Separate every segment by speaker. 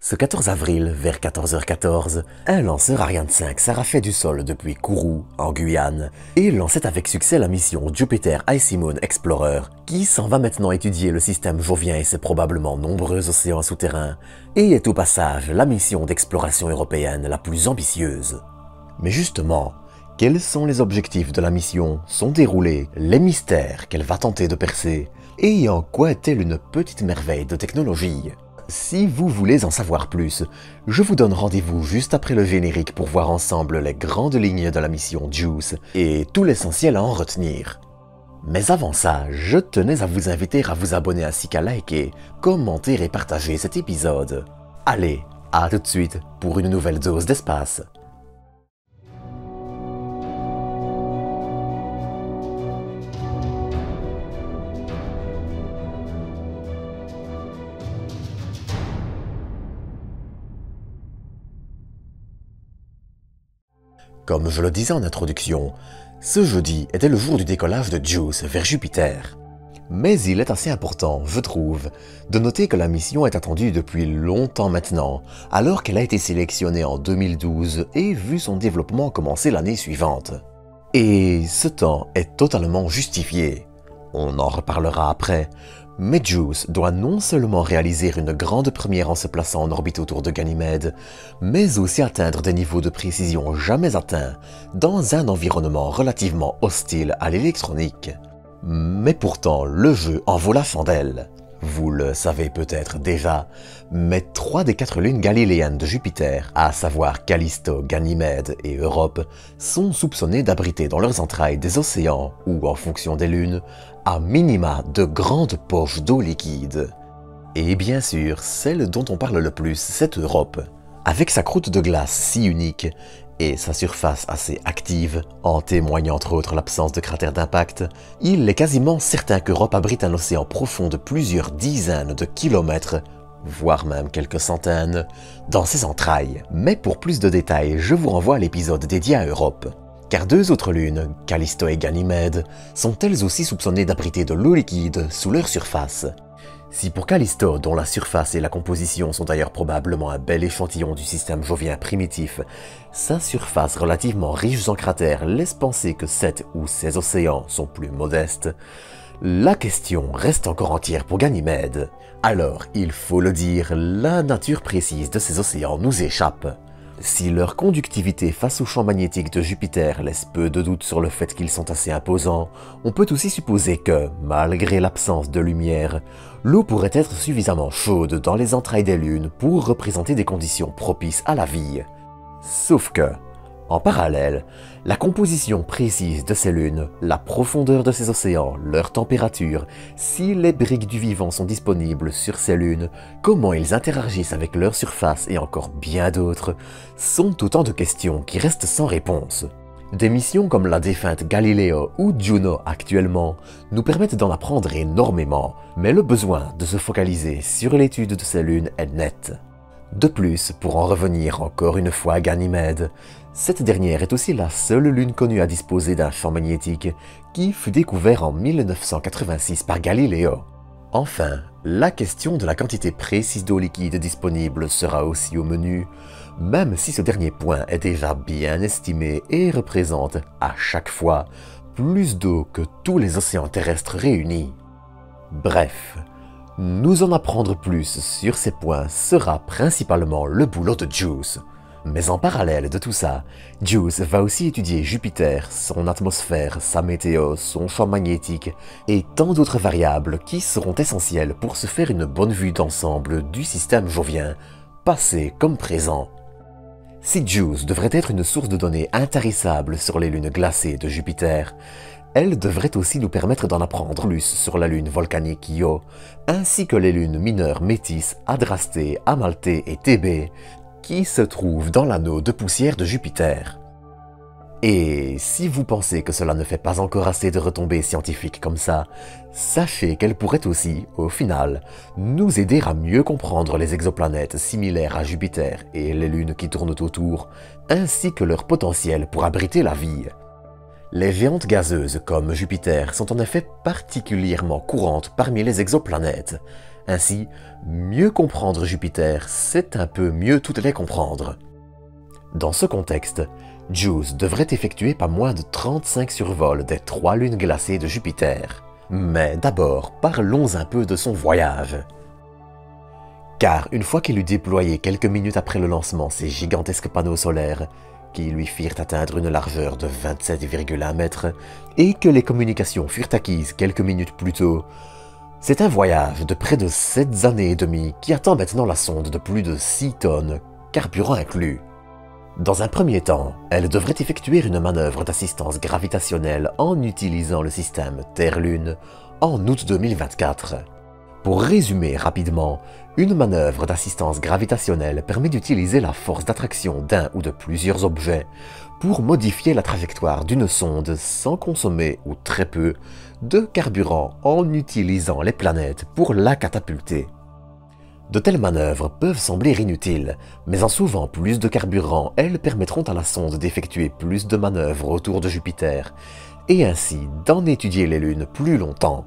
Speaker 1: Ce 14 avril, vers 14h14, un lanceur Ariane 5 s'arrachait du sol depuis Kourou, en Guyane, et lançait avec succès la mission Jupiter Icy Moon Explorer, qui s'en va maintenant étudier le système jovien et ses probablement nombreux océans souterrains, et est au passage la mission d'exploration européenne la plus ambitieuse. Mais justement, quels sont les objectifs de la mission, son déroulé, les mystères qu'elle va tenter de percer, et en quoi est-elle une petite merveille de technologie? Si vous voulez en savoir plus, je vous donne rendez-vous juste après le générique pour voir ensemble les grandes lignes de la mission JUICE et tout l'essentiel à en retenir. Mais avant ça, je tenais à vous inviter à vous abonner ainsi qu'à liker, commenter et partager cet épisode. Allez, à tout de suite pour une nouvelle dose d'espace. Comme je le disais en introduction, ce jeudi était le jour du décollage de JUICE vers Jupiter. Mais il est assez important, je trouve, de noter que la mission est attendue depuis longtemps maintenant, alors qu'elle a été sélectionnée en 2012 et vu son développement commencer l'année suivante. Et ce temps est totalement justifié. On en reparlera après, mais JUICE doit non seulement réaliser une grande première en se plaçant en orbite autour de Ganymède, mais aussi atteindre des niveaux de précision jamais atteints dans un environnement relativement hostile à l'électronique. Mais pourtant, le jeu en vaut la chandelle. Vous le savez peut-être déjà, mais 3 des 4 lunes galiléennes de Jupiter, à savoir Callisto, Ganymède et Europe, sont soupçonnées d'abriter dans leurs entrailles des océans ou, en fonction des lunes, à minima de grandes poches d'eau liquide. Et bien sûr, celle dont on parle le plus, c'est Europe. Avec sa croûte de glace si unique et sa surface assez active, en témoigne entre autres l'absence de cratères d'impact, il est quasiment certain qu'Europe abrite un océan profond de plusieurs dizaines de kilomètres, voire même quelques centaines, dans ses entrailles. Mais pour plus de détails, je vous renvoie à l'épisode dédié à Europe. Car 2 autres lunes, Callisto et Ganymède, sont elles aussi soupçonnées d'abriter de l'eau liquide sous leur surface. Si pour Callisto, dont la surface et la composition sont d'ailleurs probablement un bel échantillon du système jovien primitif, sa surface relativement riche en cratères laisse penser que cet ou ces océans sont plus modestes, la question reste encore entière pour Ganymède. Alors, il faut le dire, la nature précise de ces océans nous échappe. Si leur conductivité face au champ magnétique de Jupiter laisse peu de doute sur le fait qu'ils sont assez imposants, on peut aussi supposer que, malgré l'absence de lumière, l'eau pourrait être suffisamment chaude dans les entrailles des lunes pour représenter des conditions propices à la vie. Sauf que, en parallèle, la composition précise de ces lunes, la profondeur de ces océans, leur température, si les briques du vivant sont disponibles sur ces lunes, comment ils interagissent avec leur surface et encore bien d'autres, sont autant de questions qui restent sans réponse. Des missions comme la défunte Galileo ou Juno actuellement nous permettent d'en apprendre énormément, mais le besoin de se focaliser sur l'étude de ces lunes est net. De plus, pour en revenir encore une fois à Ganymède, cette dernière est aussi la seule lune connue à disposer d'un champ magnétique qui fut découvert en 1986 par Galileo. Enfin, la question de la quantité précise d'eau liquide disponible sera aussi au menu, même si ce dernier point est déjà bien estimé et représente, à chaque fois, plus d'eau que tous les océans terrestres réunis. Bref, nous en apprendre plus sur ces points sera principalement le boulot de JUICE. Mais en parallèle de tout ça, JUICE va aussi étudier Jupiter, son atmosphère, sa météo, son champ magnétique et tant d'autres variables qui seront essentielles pour se faire une bonne vue d'ensemble du système jovien, passé comme présent. Si JUICE devrait être une source de données intarissable sur les lunes glacées de Jupiter, elle devrait aussi nous permettre d'en apprendre plus sur la lune volcanique Io, ainsi que les lunes mineures Métis, Adrastée, Amalthée et Thébé, qui se trouvent dans l'anneau de poussière de Jupiter. Et si vous pensez que cela ne fait pas encore assez de retombées scientifiques comme ça, sachez qu'elle pourrait aussi, au final, nous aider à mieux comprendre les exoplanètes similaires à Jupiter et les lunes qui tournent autour, ainsi que leur potentiel pour abriter la vie. Les géantes gazeuses comme Jupiter sont en effet particulièrement courantes parmi les exoplanètes. Ainsi, mieux comprendre Jupiter, c'est un peu mieux toutes les comprendre. Dans ce contexte, JUICE devrait effectuer pas moins de 35 survols des 3 lunes glacées de Jupiter. Mais d'abord, parlons un peu de son voyage. Car une fois qu'il eut déployé quelques minutes après le lancement ces gigantesques panneaux solaires, qui lui firent atteindre une largeur de 27,1 mètres, et que les communications furent acquises quelques minutes plus tôt, c'est un voyage de près de 7 années et demie qui attend maintenant la sonde de plus de 6 tonnes, carburant inclus. Dans un premier temps, elle devrait effectuer une manœuvre d'assistance gravitationnelle en utilisant le système Terre-Lune en août 2024. Pour résumer rapidement, une manœuvre d'assistance gravitationnelle permet d'utiliser la force d'attraction d'un ou de plusieurs objets pour modifier la trajectoire d'une sonde sans consommer, ou très peu, de carburant en utilisant les planètes pour la catapulter. De telles manœuvres peuvent sembler inutiles, mais en sauvant plus de carburant, elles permettront à la sonde d'effectuer plus de manœuvres autour de Jupiter, et ainsi d'en étudier les lunes plus longtemps.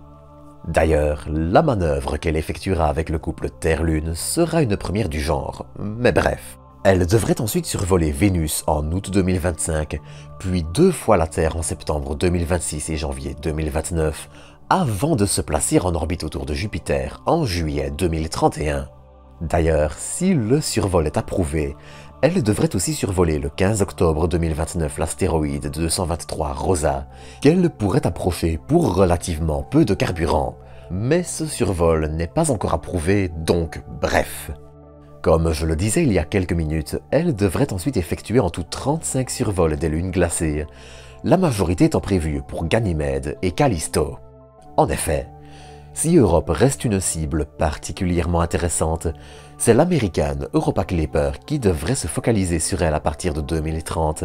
Speaker 1: D'ailleurs, la manœuvre qu'elle effectuera avec le couple Terre-Lune sera une première du genre, mais bref. Elle devrait ensuite survoler Vénus en août 2025, puis 2 fois la Terre en septembre 2026 et janvier 2029, avant de se placer en orbite autour de Jupiter en juillet 2031. D'ailleurs, si le survol est approuvé, elle devrait aussi survoler le 15 octobre 2029 l'astéroïde 223 Rosa, qu'elle pourrait approcher pour relativement peu de carburant. Mais ce survol n'est pas encore approuvé, donc bref. Comme je le disais il y a quelques minutes, elle devrait ensuite effectuer en tout 35 survols des lunes glacées, la majorité étant prévue pour Ganymède et Callisto. En effet, si Europe reste une cible particulièrement intéressante, c'est l'américaine Europa Clipper qui devrait se focaliser sur elle à partir de 2030,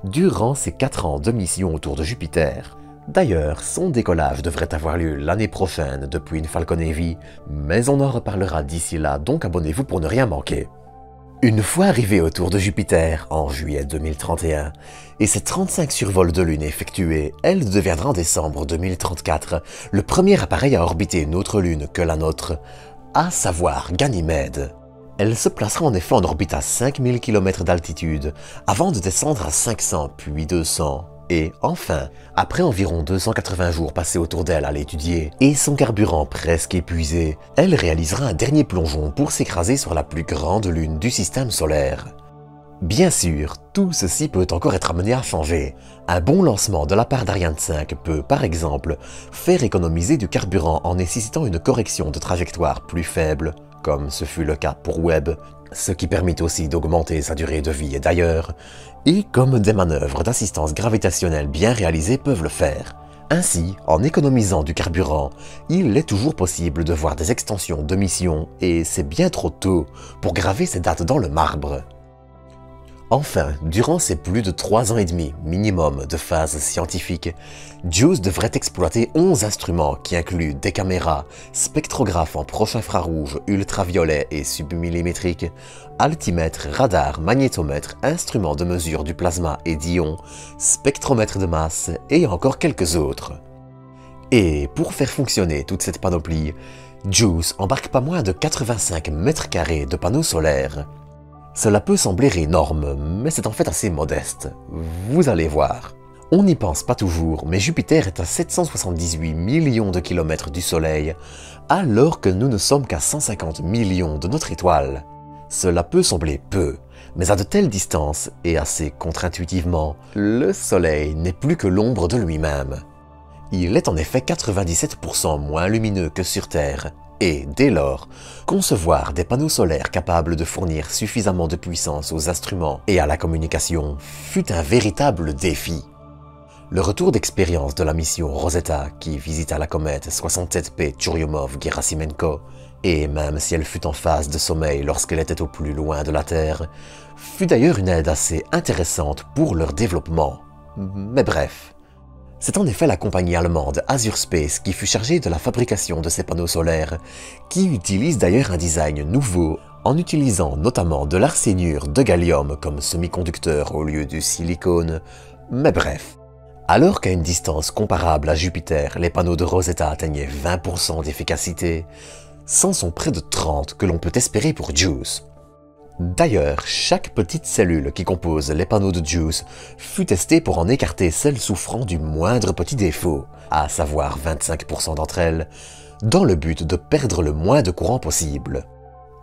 Speaker 1: durant ses 4 ans de mission autour de Jupiter. D'ailleurs, son décollage devrait avoir lieu l'année prochaine depuis une Falcon Heavy, mais on en reparlera d'ici là, donc abonnez-vous pour ne rien manquer. Une fois arrivée autour de Jupiter en juillet 2031 et ses 35 survols de Lune effectués, elle deviendra en décembre 2034 le premier appareil à orbiter une autre Lune que la nôtre, à savoir Ganymède. Elle se placera en effet en orbite à 5000 km d'altitude avant de descendre à 500 puis 200. Et enfin, après environ 280 jours passés autour d'elle à l'étudier et son carburant presque épuisé, elle réalisera un dernier plongeon pour s'écraser sur la plus grande lune du système solaire. Bien sûr, tout ceci peut encore être amené à changer. Un bon lancement de la part d'Ariane 5 peut, par exemple, faire économiser du carburant en nécessitant une correction de trajectoire plus faible, comme ce fut le cas pour Webb, ce qui permet aussi d'augmenter sa durée de vie d'ailleurs, et comme des manœuvres d'assistance gravitationnelle bien réalisées peuvent le faire. Ainsi, en économisant du carburant, il est toujours possible de voir des extensions de mission, et c'est bien trop tôt pour graver ces dates dans le marbre. Enfin, durant ces plus de 3 ans et demi minimum de phase scientifique, JUICE devrait exploiter 11 instruments qui incluent des caméras, spectrographes en proche infrarouge, ultraviolet et submillimétrique, altimètre, radar, magnétomètre, instruments de mesure du plasma et d'ions, spectromètre de masse et encore quelques autres. Et pour faire fonctionner toute cette panoplie, JUICE embarque pas moins de 85 mètres carrés de panneaux solaires. Cela peut sembler énorme, mais c'est en fait assez modeste. Vous allez voir. On n'y pense pas toujours, mais Jupiter est à 778 millions de kilomètres du Soleil, alors que nous ne sommes qu'à 150 millions de notre étoile. Cela peut sembler peu, mais à de telles distances, et assez contre-intuitivement, le Soleil n'est plus que l'ombre de lui-même. Il est en effet 97% moins lumineux que sur Terre, et, dès lors, concevoir des panneaux solaires capables de fournir suffisamment de puissance aux instruments et à la communication fut un véritable défi. Le retour d'expérience de la mission Rosetta, qui visita la comète 67P Churyumov-Gerasimenko, et même si elle fut en phase de sommeil lorsqu'elle était au plus loin de la Terre, fut d'ailleurs une aide assez intéressante pour leur développement. Mais bref. C'est en effet la compagnie allemande Azure Space qui fut chargée de la fabrication de ces panneaux solaires, qui utilise d'ailleurs un design nouveau en utilisant notamment de l'arsénure de gallium comme semi-conducteur au lieu du silicone, mais bref. Alors qu'à une distance comparable à Jupiter, les panneaux de Rosetta atteignaient 20% d'efficacité, c'en sont près de 30 que l'on peut espérer pour Juice. D'ailleurs, chaque petite cellule qui compose les panneaux de Juice fut testée pour en écarter celles souffrant du moindre petit défaut, à savoir 25% d'entre elles, dans le but de perdre le moins de courant possible.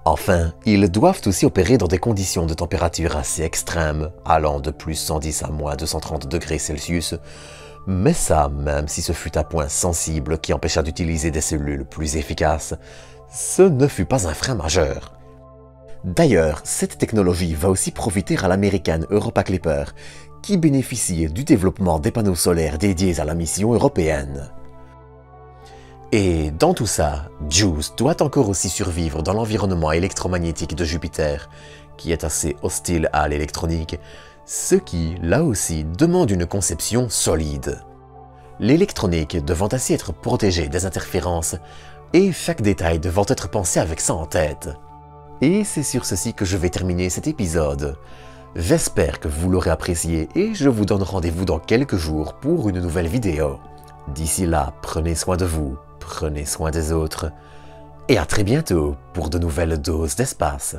Speaker 1: Enfin, ils doivent aussi opérer dans des conditions de température assez extrêmes, allant de plus 110 à moins 230 degrés Celsius, mais ça, même si ce fut un point sensible qui empêcha d'utiliser des cellules plus efficaces, ce ne fut pas un frein majeur. D'ailleurs, cette technologie va aussi profiter à l'américaine Europa Clipper, qui bénéficie du développement des panneaux solaires dédiés à la mission européenne. Et dans tout ça, Juice doit encore aussi survivre dans l'environnement électromagnétique de Jupiter, qui est assez hostile à l'électronique, ce qui, là aussi, demande une conception solide. L'électronique devant ainsi être protégée des interférences, et chaque détail devant être pensé avec ça en tête. Et c'est sur ceci que je vais terminer cet épisode. J'espère que vous l'aurez apprécié et je vous donne rendez-vous dans quelques jours pour une nouvelle vidéo. D'ici là, prenez soin de vous, prenez soin des autres, et à très bientôt pour de nouvelles doses d'espace.